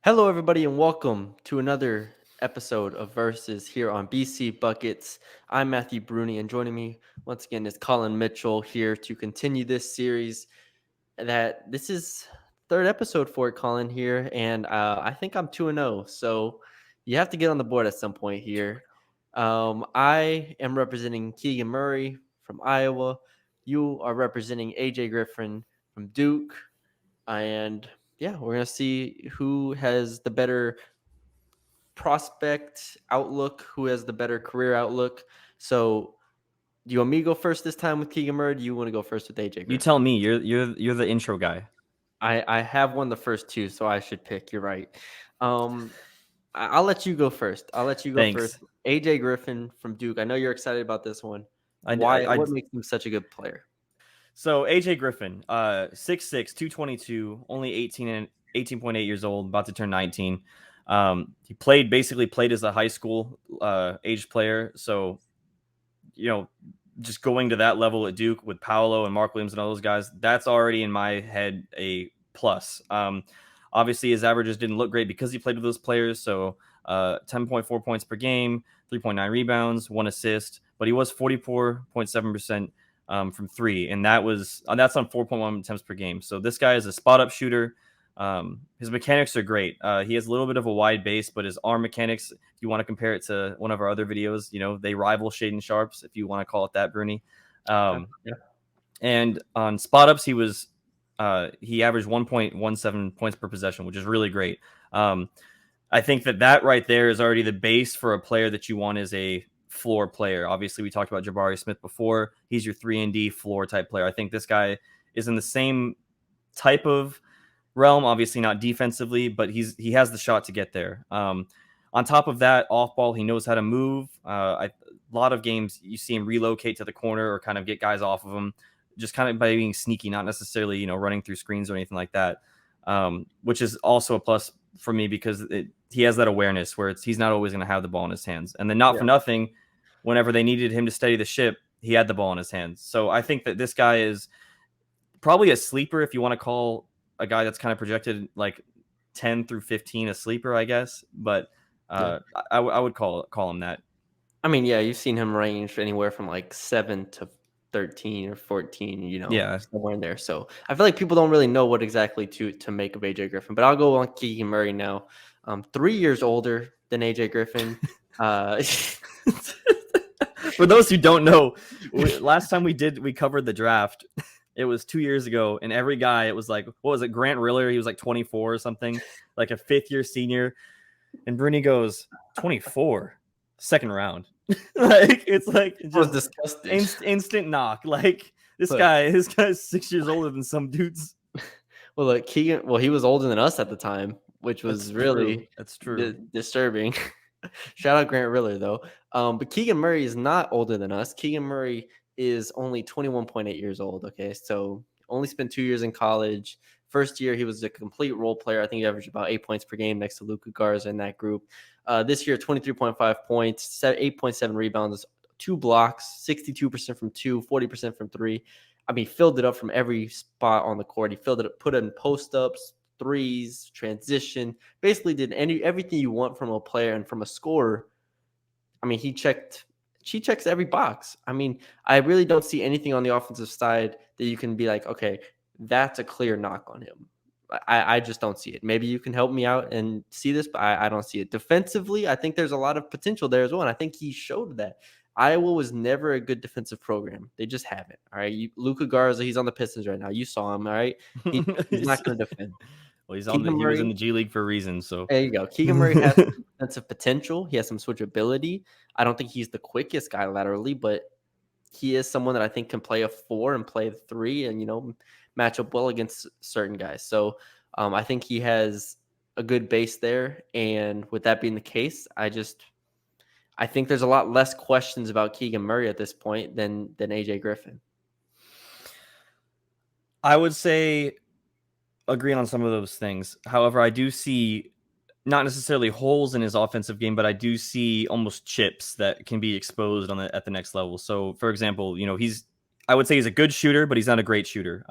Hello, everybody, and welcome to another episode of Versus here on BC Buckets. I'm Matthew Brune, and joining me once again is Colin Mitchell here to continue this series. This is third episode for it, Colin here, and I think I'm 2-0. So you have to get on the board at some point here. I am representing Keegan Murray from Iowa. You are representing AJ Griffin from Duke. And yeah, we're going to see who has the better prospect outlook, who has the better career outlook. So, do you want me to go first this time with Keegan Murray? Or do you want to go first with AJ You Griffin? tell me. You're the intro guy. I have won the first two, so I should pick. You're right. I'll let you go first. I'll let you go first. Thanks. AJ Griffin from Duke. I know you're excited about this one. I, Why? I, I What makes him such a good player? so AJ Griffin, 6'6", 222, only 18.8 years old, about to turn 19. He basically played as a high school age player. So, just going to that level at Duke with Paolo and Mark Williams and all those guys, that's already in my head a plus. Obviously, his averages didn't look great because he played with those players. So 10.4 points per game, 3.9 rebounds, 1 assist, but he was 44.7% from three, and that's on 4.1 attempts per game. So this guy is a spot up shooter. His mechanics are great. He has a little bit of a wide base, but his arm mechanics, if you want to compare it to one of our other videos, they rival Shaden Sharp's, if you want to call it that, Bruni. Yeah. And on spot ups, he averaged 1.17 points per possession, which is really great. I think that right there is already the base for a player that you want as a floor player. Obviously, we talked about Jabari Smith before. He's your 3-and-D floor type player. I think this guy is in the same type of realm, obviously not defensively, but he has the shot to get there. On top of that, off ball, he knows how to move. A lot of games you see him relocate to the corner or kind of get guys off of him, just kind of by being sneaky, not necessarily running through screens or anything like that, which is also a plus for me because he has that awareness where he's not always going to have the ball in his hands. And then not for nothing, whenever they needed him to steady the ship, he had the ball in his hands. So I think that this guy is probably a sleeper if you want to call a guy that's kind of projected like 10 through 15 a sleeper, I guess. But I would call him that. I mean, yeah, you've seen him range anywhere from like 7 to 13 or 14, somewhere in there. So I feel like people don't really know what exactly to make of AJ Griffin, but I'll go on Keegan Murray now. 3 years older than AJ Griffin. For those who don't know, last time we covered the draft, it was 2 years ago, and every guy, it was like, what was it, Grant Riller? He was like 24 or something, like a fifth-year senior. And Bruni goes, 24, second round. It's just disgusting. Instant knock. Like, this guy's 6 years older than some dudes. Well, look, Keegan, he was older than us at the time, which was That's true. Disturbing. Shout out Grant Riller, though. But Keegan Murray is not older than us. Keegan Murray is only 21.8 years old. Okay, so only spent 2 years in college. First year, he was a complete role player. I think he averaged about 8 points per game next to Luka Garza in that group. This year, 23.5 points, 8.7 rebounds, 2 blocks, 62% from 2, 40% from 3. I mean, filled it up from every spot on the court. He filled it up, put in post-ups, threes, transition, basically did everything you want from a player and from a scorer. I mean, she checks every box. I mean, I really don't see anything on the offensive side that you can be like, okay, that's a clear knock on him. I just don't see it. Maybe you can help me out and see this, but I don't see it. Defensively, I think there's a lot of potential there as well. And I think he showed that. Iowa was never a good defensive program. They just haven't. All right. Luka Garza, he's on the Pistons right now. You saw him. All right. He's not going to defend. Well, he was in the G League for a reason. So there you go. Keegan Murray has some defensive potential. He has some switchability. I don't think he's the quickest guy laterally, but he is someone that I think can play a 4 and play the 3 and, match up well against certain guys. So I think he has a good base there. And with that being the case, I think there's a lot less questions about Keegan Murray at this point than AJ Griffin. I would say agree on some of those things. However, I do see not necessarily holes in his offensive game, but I do see almost chips that can be exposed at the next level. So, for example, I would say he's a good shooter, but he's not a great shooter.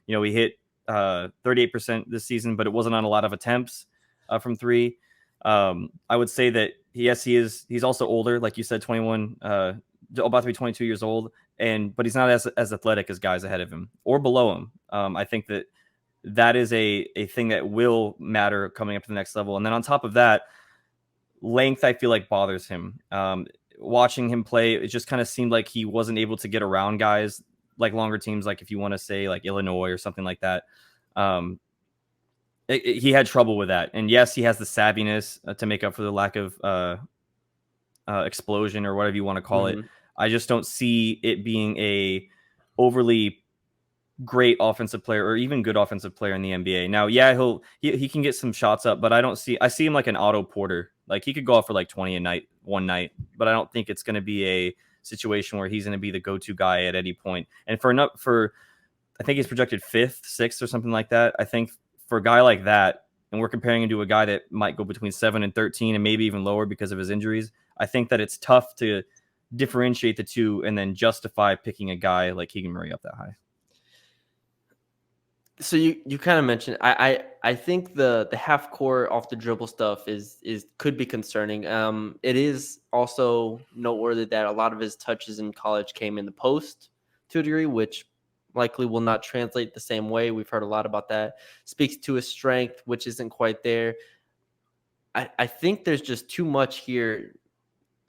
He hit 38% this season, but it wasn't on a lot of attempts. from three. I would say that yes, he's also older, like you said, 21, about to be 22 years old, but he's not as athletic as guys ahead of him or below him. I think that is a thing that will matter coming up to the next level. And then on top of that, length, I feel like bothers him. Watching him play, it just kind of seemed like he wasn't able to get around guys like longer teams, like if you want to say like Illinois or something like that. He had trouble with that. And yes, he has the savviness to make up for the lack of explosion or whatever you want to call it. I just don't see it being a overly great offensive player or even good offensive player in the NBA. Now, yeah, he can get some shots up, but I see him like an Otto Porter. Like he could go off for like 20 a night, one night, but I don't think it's going to be a situation where he's going to be the go-to guy at any point. And for I think he's projected 5th, 6th or something like that. I think for a guy like that, and we're comparing him to a guy that might go between 7 and 13 and maybe even lower because of his injuries, I think that it's tough to differentiate the two and then justify picking a guy like Keegan Murray up that high. So you kind of mentioned I think the half court off the dribble stuff is could be concerning. It is also noteworthy that a lot of his touches in college came in the post to a degree, which likely will not translate the same way. We've heard a lot about that. Speaks to his strength, which isn't quite there. I think there's just too much here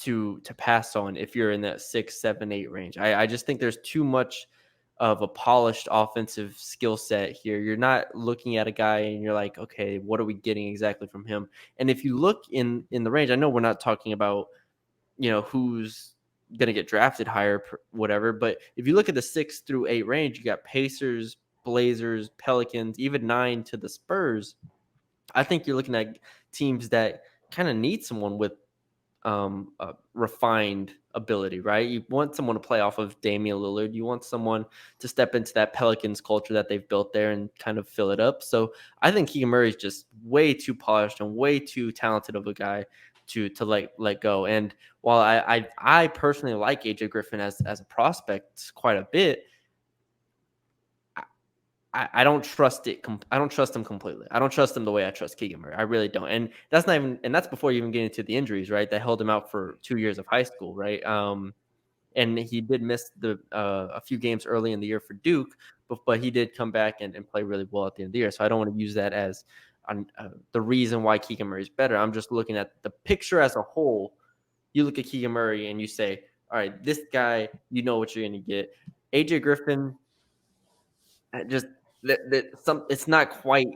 to pass on if you're in that 6, 7, 8 range. I just think there's too much of a polished offensive skill set here. You're not looking at a guy and you're like, okay, what are we getting exactly from him? And if you look in the range, I know we're not talking about, who's going to get drafted higher, whatever, but if you look at the 6 through 8 range, you got Pacers, Blazers, Pelicans, even 9 to the Spurs. I think you're looking at teams that kind of need someone with refined ability, right? You want someone to play off of Damian Lillard. You want someone to step into that Pelicans culture that they've built there and kind of fill it up. So I think Keegan Murray is just way too polished and way too talented of a guy to let go. And while I personally like AJ Griffin as a prospect quite a bit, I don't trust it. I don't trust him completely. I don't trust him the way I trust Keegan Murray. I really don't. And that's before you even getting into the injuries, right? That held him out for 2 years of high school, right? And he did miss a few games early in the year for Duke, but he did come back and play really well at the end of the year. So I don't want to use that as the reason why Keegan Murray is better. I'm just looking at the picture as a whole. You look at Keegan Murray and you say, all right, this guy, you know what you're going to get. AJ Griffin, just it's not quite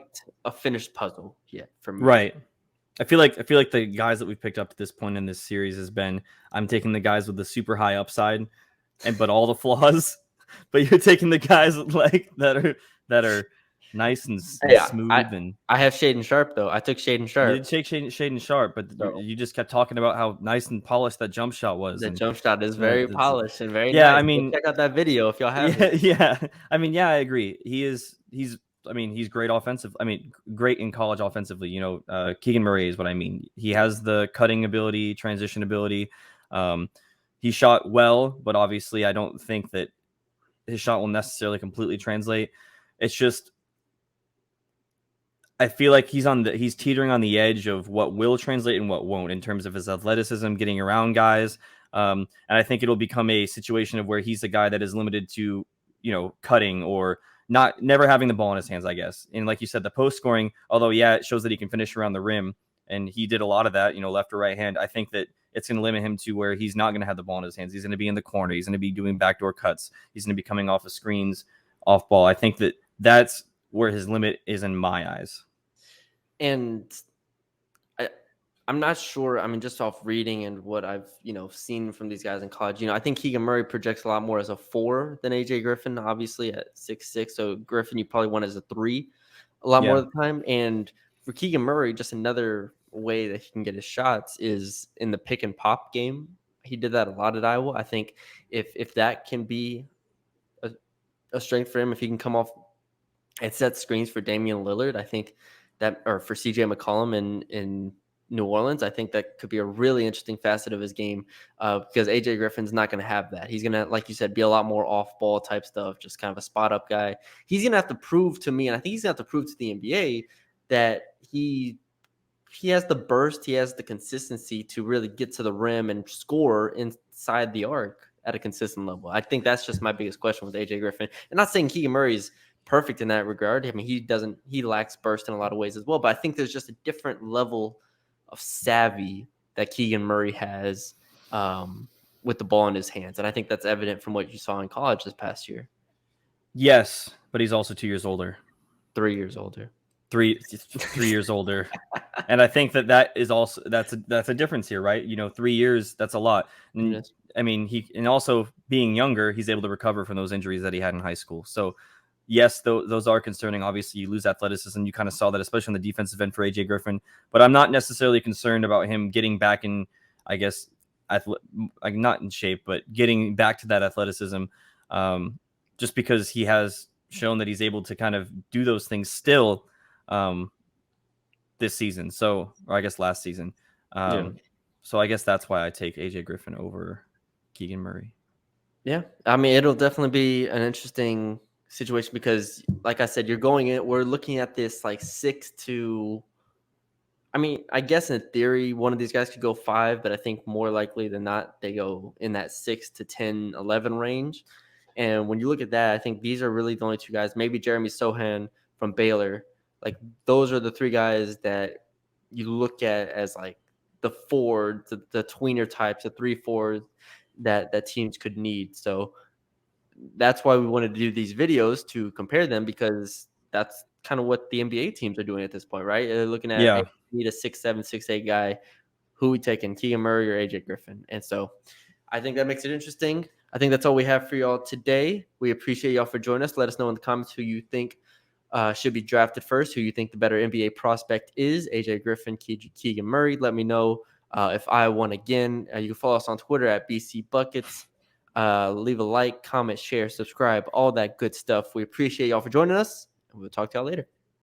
a finished puzzle yet for me. Right. I feel like the guys that we've picked up at this point in this series has been, I'm taking the guys with the super high upside but all the flaws, but you're taking the guys like that are nice and smooth. I have Shaedon Sharpe though. I took Shaedon Sharpe. You did take Shaedon Sharpe, but you just kept talking about how nice and polished that jump shot was. The jump shot is very polished and very nice. I mean, check out that video if y'all have it. Yeah. I mean, yeah, I agree. He's great offensive. Great in college offensively. Keegan Murray is what I mean. He has the cutting ability, transition ability. He shot well, but obviously I don't think that his shot will necessarily completely translate. It's just, I feel like he's teetering on the edge of what will translate and what won't in terms of his athleticism, getting around guys. And I think it'll become a situation of where he's the guy that is limited to, cutting or never having the ball in his hands, I guess. And like you said, the post scoring, although, yeah, it shows that he can finish around the rim, and he did a lot of that, left or right hand. I think that it's going to limit him to where he's not going to have the ball in his hands. He's going to be in the corner. He's going to be doing backdoor cuts. He's going to be coming off of screens, off ball. I think that that's where his limit is in my eyes. And I'm not sure. I mean, just off reading and what I've, seen from these guys in college, I think Keegan Murray projects a lot more as a 4 than AJ Griffin, obviously at 6'6". So Griffin, you probably want as a 3 a lot more of the time. And for Keegan Murray, just another way that he can get his shots is in the pick and pop game. He did that a lot at Iowa. I think if that can be a strength for him, if he can come off and set screens for Damian Lillard, I think that, or for CJ McCollum in New Orleans, I think that could be a really interesting facet of his game because AJ Griffin's not going to have that. He's going to, like you said, be a lot more off-ball type stuff, just kind of a spot-up guy. He's going to have to prove to me, and I think he's going to have to prove to the NBA that he he has the burst, he has the consistency to really get to the rim and score inside the arc at a consistent level. I think that's just my biggest question with AJ Griffin. And not saying Keegan Murray's perfect in that regard. I mean, he lacks burst in a lot of ways as well, but I think there's just a different level of savvy that Keegan Murray has with the ball in his hands. And I think that's evident from what you saw in college this past year. Yes, but he's also 2 years older. 3 years older. 3 years older. And I think that is also that's a difference here, right? 3 years, that's a lot. And Yes. I mean, and also being younger, he's able to recover from those injuries that he had in high school. So yes, those are concerning. Obviously, you lose athleticism. You kind of saw that, especially on the defensive end for AJ Griffin. But I'm not necessarily concerned about him getting back in, I guess, not in shape, but getting back to that athleticism, just because he has shown that he's able to kind of do those things still this season. Or I guess last season. So I guess that's why I take AJ Griffin over Keegan Murray. Yeah, I mean, it'll definitely be an interesting situation because, like I said, we're looking at this like 6 to. I mean, I guess in theory, one of these guys could go 5, but I think more likely than not, they go in that 6 to 10, 11 range. And when you look at that, I think these are really the only 2 guys. Maybe Jeremy Sohan from Baylor. Like, those are the 3 guys that you look at as like the four, the tweener types, the 3-4 that teams could need. So that's why we wanted to do these videos to compare them, because that's kind of what the NBA teams are doing at this point, right? They're looking at, hey, we need a 6'7", 6'8" guy. Who we taking, Keegan Murray or AJ Griffin? And so I think that makes it interesting. I think that's all we have for y'all today. We appreciate y'all for joining us. Let us know in the comments who you think should be drafted first, who you think the better NBA prospect is, AJ Griffin, Keegan Murray. Let me know if I won again. You can follow us on Twitter at BC Buckets. Leave a like, comment, share, subscribe, all that good stuff. We appreciate y'all for joining us, and we'll talk to y'all later.